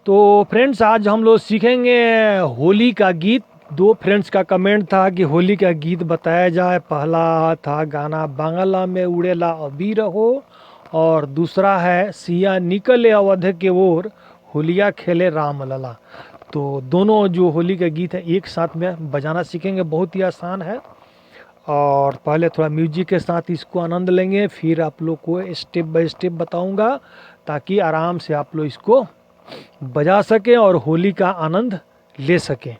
तो फ्रेंड्स आज हम लोग सीखेंगे होली का गीत। दो फ्रेंड्स का कमेंट था कि होली का गीत बताया जाए। पहला था गाना बांगला में उड़ेला अबीर हो, और दूसरा है सिया निकले अवध के ओर, होलिया खेले राम लला। तो दोनों जो होली का गीत है एक साथ में बजाना सीखेंगे, बहुत ही आसान है। और पहले थोड़ा म्यूजिक के साथ इसको आनंद लेंगे, फिर आप लोग को स्टेप बाय स्टेप बताऊंगा ताकि आराम से आप लोग इसको बजा सकें और होली का आनंद ले सकें।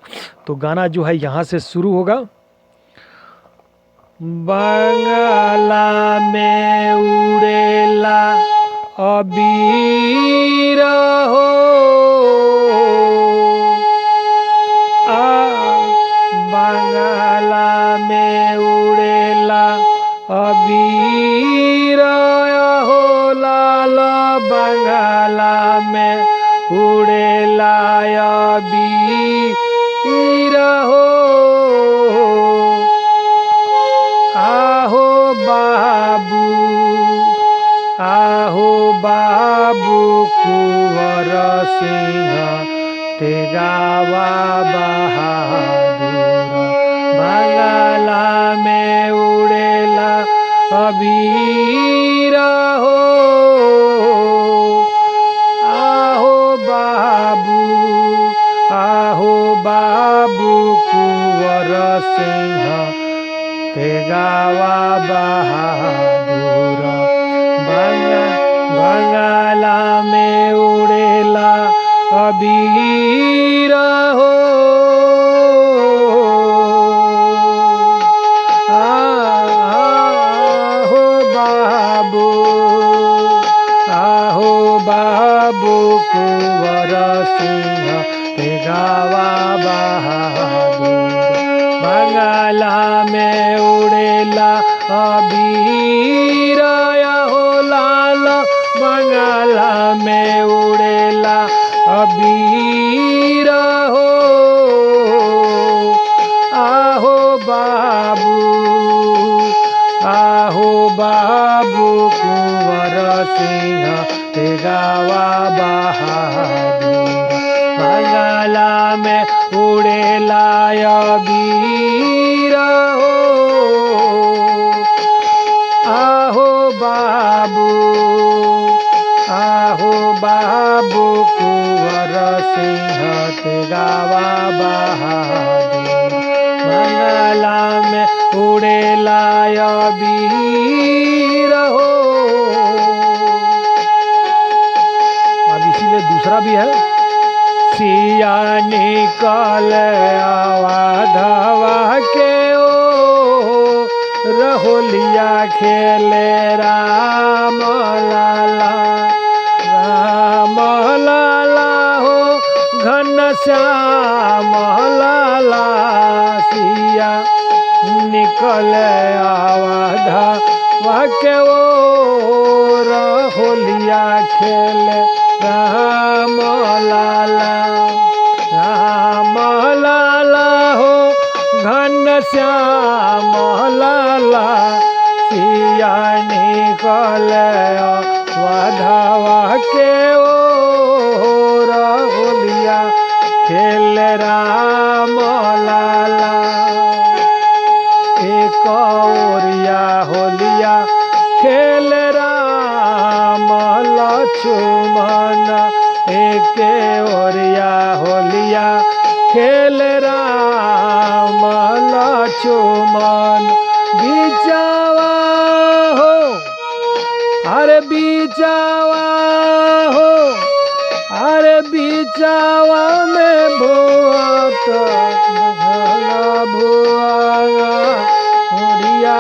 तो गाना जो है यहाँ से शुरू होगा। बांगला में उड़ेला अबीर हो, बांगला में उड़ेला अबीर हो, लाल बांगला में उड़ेला अबीर हो। आहो बाबू, आहो बाबू कुंवर सिंह तेगावा बहादुर, बांगला में उड़ेला अबीर हो। आहो बाबू, आहो बाबू कुंवर सिंह तेगावा बहादुर, बांगला में उड़ेला अबीर हो। आहो बाबू, आहो बाबू कुंवर सिंह तेगावा बहादुर, बांगला में उड़ेला अबीर हो, लाल बांगला में उड़ेला अबीर हो। आहो बाबू, आहो बाबू कुंवर सिंह तेगावा बहादुर, बांगला में उड़ेला अबीर हो। आहो बाबू, आहो बाबू कुंवर सिंह तेगावा बहादुर, बांगला में उड़ेला अबीर हो। अब इसीलिए दूसरा भी है। सिया निकल अवधवा के ओ, रहोलिया खेले राम लाला, राम लाला हो, घनश्याम लाला। सिया निकल अवधवा के ओ, रहोलिया खेले राम लाला, राम लाला हो, घनश्याम लाला। सिया निकल अवधवा के ओ, रहोलिया खेल राम लाला। एक ओरिया होलिया खेल राम लक्ष्मण, एक ओरिया होलिया खेल राम लक्ष्मण। बीचावा हो, अरे बीचावा हो, अरे बीचावा में भूत भुआ उड़िया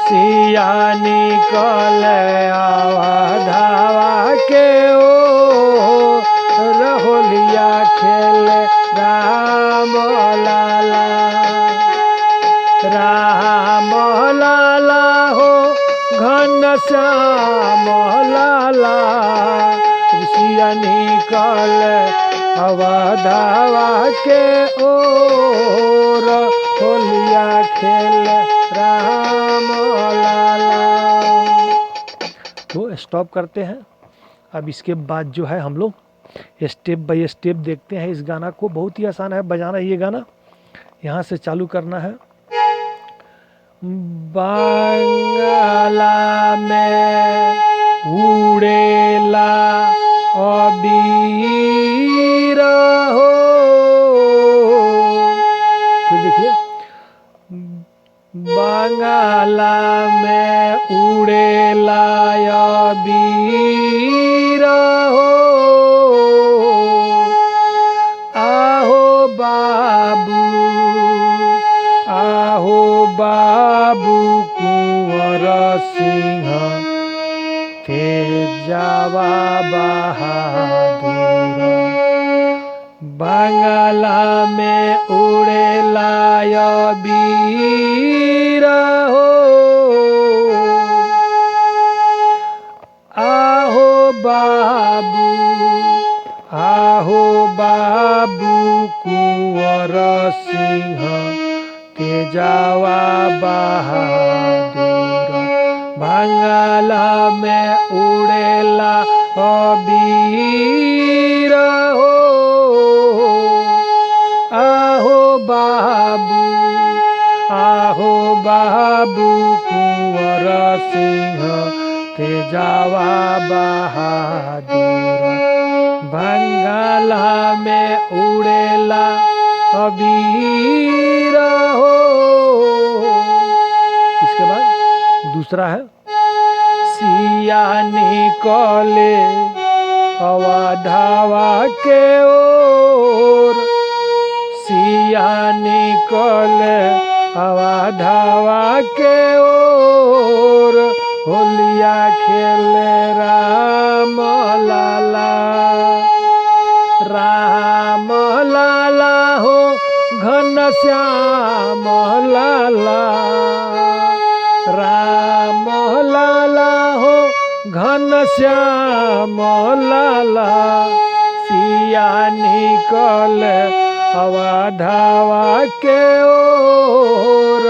सिया निकल अवधवा के ओ, रहोलिया खेल राम लाला, राम लाला हो, घनश्याम लाला। सिया निकल अवधवा के ओर, होलिया खेल राम लाला। तो स्टॉप करते हैं। अब इसके बाद जो है हम लोग स्टेप बाय स्टेप देखते हैं इस गाना को। बहुत ही आसान है बजाना ये गाना। यहाँ से चालू करना है। बांग्ला में उड़ेला अबीर हो। फिर देखिए, बांग्ला में उड़ेला अबीर हो। आहो बाबू, आहो बाबू कुंवर सिंह तेजावा बहादुर। बांग्ला में उड़ेला अबीर हो। आहो बाबू, आहो बाबू कुंवर सिंह तेजावा बहादुर। बांग्ला में उड़ेला अबीर हो। आहो बाबू, आहो बाबू कुंवर सिंह तेजावा बहादुर। बांग्ला में उड़ेला अबीर हो। इसके बाद दूसरा है, सिया निकले अवधावा के ओर। सिया निकले अवधावा के ओर। होलिया खेले राम लाला, राम लाला हो घनश्याम लाला। राम लाला हो घनश्याम लाला। सिया निकले अवधावा के ओर।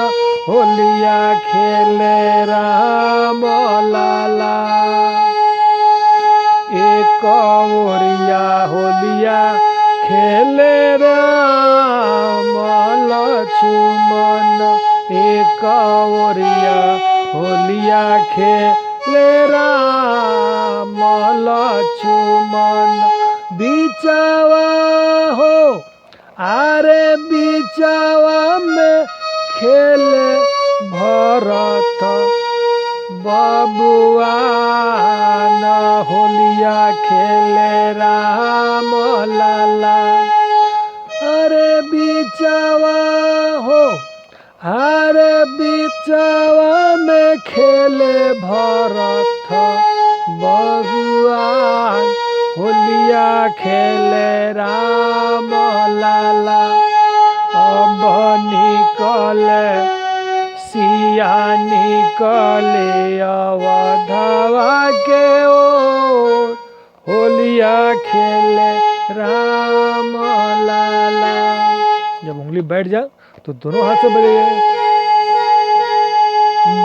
होलिया खेले राम लाला। एक ओरिया होलिया खेले राम लक्ष्मण। एक ओरिया होलिया खेले राम लक्ष्मण। बिचावा हो, आरे बिचावा में खेले भरत बबुआ। न होलिया खेले राम लाला। अरे बिचावा हो, अरे बिचावा में खेले भरत बबुआ। होलिया खेले राम लाला। अब निकले सिया निकले अवधावा के ओर। होलिया खेले राम लाला। जब उंगली बैठ जाए तो दोनों हाथ से बजाइए।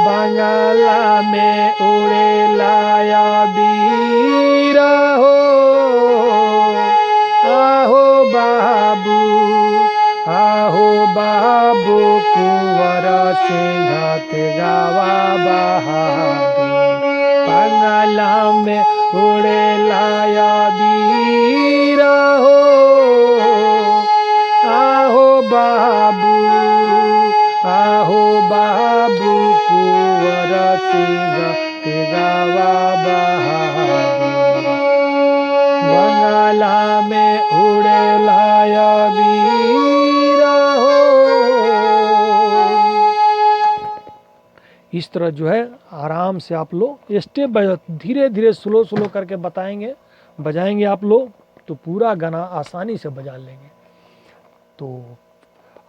बांग्ला में उड़ेला अबीर हो। आहो बाबू, आहो बाबू कुंवर सिंह तेजावा बहादुर। बांग्ला में उड़ेला अबीर हो। आहो बाबू, आहो बाबू कुंवर सिंह तेजावा बहादुर। बांग्ला में उड़ेला अबीर हो। इस तरह जो है आराम से आप लोग स्टेप बाय धीरे धीरे स्लो स्लो करके बजाएंगे आप लोग तो पूरा गाना आसानी से बजा लेंगे। तो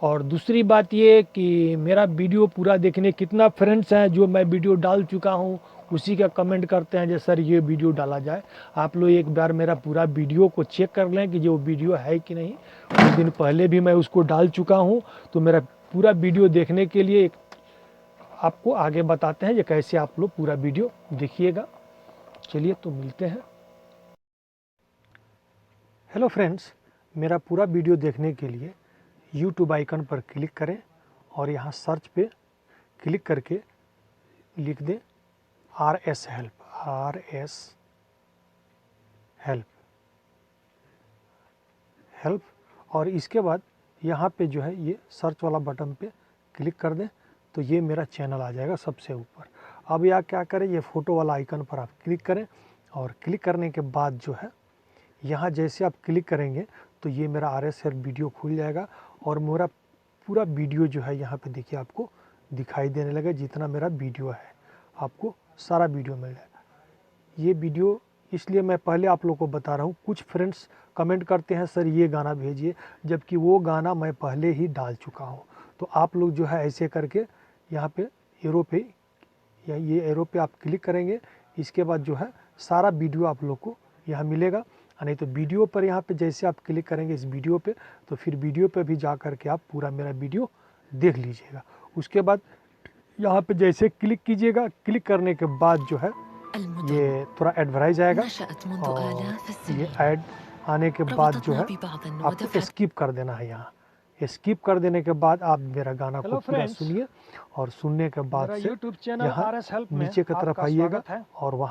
और दूसरी बात ये कि मेरा वीडियो पूरा देखने कितना फ्रेंड्स हैं जो मैं वीडियो डाल चुका हूँ उसी का कमेंट करते हैं जो सर ये वीडियो डाला जाए। आप लोग एक बार मेरा पूरा वीडियो को चेक कर लें कि जो वीडियो है कि नहीं। कुछ दिन पहले भी मैं उसको डाल चुका हूँ। तो मेरा पूरा वीडियो देखने के लिए आपको आगे बताते हैं ये कैसे आप लोग पूरा वीडियो देखिएगा। चलिए तो मिलते हैं। हेलो फ्रेंड्स, मेरा पूरा वीडियो देखने के लिए यूट्यूब आइकन पर क्लिक करें और यहाँ सर्च पे क्लिक करके लिख दें RS हेल्प और इसके बाद यहाँ पे जो है ये सर्च वाला बटन पे क्लिक कर दें तो ये मेरा चैनल आ जाएगा सबसे ऊपर। अब यहाँ क्या करें, ये फ़ोटो वाला आइकन पर आप क्लिक करें और क्लिक करने के बाद जो है यहाँ जैसे आप क्लिक करेंगे तो ये मेरा RS हेल्प वीडियो खुल जाएगा और मेरा पूरा वीडियो जो है यहाँ पे देखिए आपको दिखाई देने लगा। जितना मेरा वीडियो है आपको सारा वीडियो मिल जाएगा। ये वीडियो इसलिए मैं पहले आप लोगों को बता रहा हूँ, कुछ फ्रेंड्स कमेंट करते हैं सर ये गाना भेजिए, जबकि वो गाना मैं पहले ही डाल चुका हूँ। तो आप लोग जो है ऐसे करके यहाँ पे एरो पे या ये एरो पे आप क्लिक करेंगे, इसके बाद जो है सारा वीडियो आप लोग को यहाँ मिलेगा। नहीं तो वीडियो पर यहाँ पे जैसे आप क्लिक करेंगे इस वीडियो पे तो फिर वीडियो पे भी जा कर के आप पूरा मेरा वीडियो देख लीजिएगा। उसके बाद यहाँ पे जैसे क्लिक कीजिएगा, क्लिक करने के बाद जो है ये थोड़ा एडवर्टाइज आएगा और ये ऐड आने के बाद जो है आपको स्किप कर देना है। यहाँ स्किप कर देने के बाद आप मेरा गाना को पूरा सुनिए और सुनने के बाद से यहाँ नीचे की तरफ आइएगा और वहाँ